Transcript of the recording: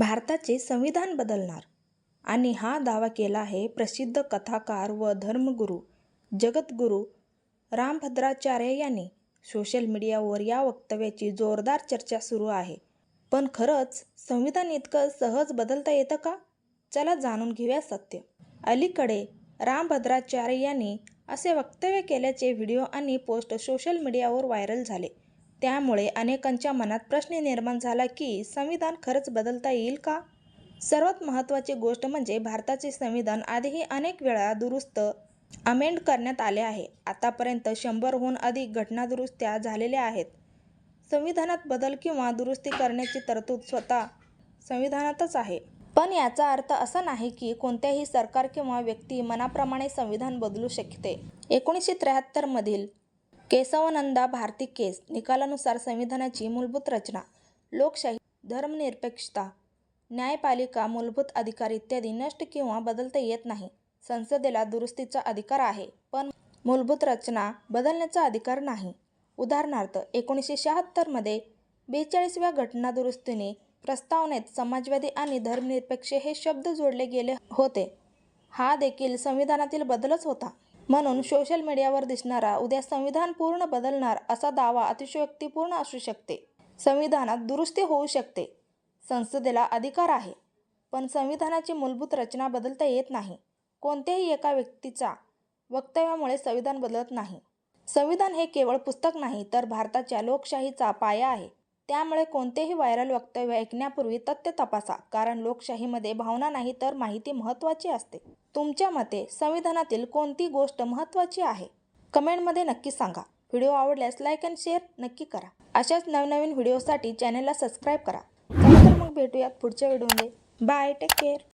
भारताचे संविधान बदलणार आणि हा दावा केला आहे प्रसिद्ध कथाकार व धर्मगुरू जगद्गुरू रामभद्राचार्य यांनी. सोशल मीडियावर या वक्तव्याची जोरदार चर्चा सुरू आहे. पण खरंच संविधान इतकं सहज बदलता येतं का? चला जाणून घेऊया सत्य. अलीकडे रामभद्राचार्य यांनी असे वक्तव्य केल्याचे व्हिडिओ आणि पोस्ट सोशल मीडियावर व्हायरल झाले. त्यामुळे अनेकांच्या मनात प्रश्न निर्माण झाला की संविधान खरंच बदलता येईल का? सर्वात महत्त्वाची गोष्ट म्हणजे भारताचे संविधान आधीही अनेक वेळा दुरुस्त अमेंड करण्यात आले आहे. आतापर्यंत 100हून अधिक घटनादुरुस्त्या झालेल्या आहेत. संविधानात बदल किंवा दुरुस्ती करण्याची तरतूद स्वतः संविधानातच आहे. पण याचा अर्थ असा नाही की कोणत्याही सरकार किंवा व्यक्ती मनाप्रमाणे संविधान बदलू शकते. 1973 मधील केशवानंदा भारती केस निकालानुसार संविधानाची मूलभूत रचना, लोकशाही, धर्मनिरपेक्षता, न्यायपालिका, मूलभूत अधिकार इत्यादी नष्ट किंवा बदलता येत नाही. संसदेला दुरुस्तीचा अधिकार आहे, पण मूलभूत रचना बदलण्याचा अधिकार नाही. उदाहरणार्थ, 1976 मध्ये 42व्या घटनादुरुस्तीने प्रस्तावनेत समाजवादी आणि धर्मनिरपेक्ष हे शब्द जोडले गेले होते. हा देखील संविधानातील बदलच होता. म्हणून सोशल मीडियावर दिसणारा उद्या संविधान पूर्ण बदलणार असा दावा अतिशयोक्तीपूर्ण असू शकते. संविधानात दुरुस्ती होऊ शकते, संसदेला अधिकार आहे, पण संविधानाची मूलभूत रचना बदलता येत नाही. कोणत्याही एका व्यक्तीच्या वक्तव्यामुळे संविधान बदलत नाही. संविधान हे केवळ पुस्तक नाही, तर भारताच्या लोकशाहीचा पाया आहे. त्यामुळे कोणतेही व्हायरल वक्तव्य ऐकण्यापूर्वी तथ्य तपासा, कारण लोकशाहीमध्ये भावना नाही तर माहिती महत्त्वाची असते. तुमच्या मते संविधानातील कोणती गोष्ट महत्त्वाची आहे? कमेंटमध्ये नक्की सांगा. व्हिडिओ आवडल्यास लाईक आणि शेअर नक्की करा. अशाच नवनवीन व्हिडिओसाठी चॅनलला सबस्क्राईब करा. चला तर मग भेटूयात पुढच्या व्हिडिओमध्ये. Bye, take care.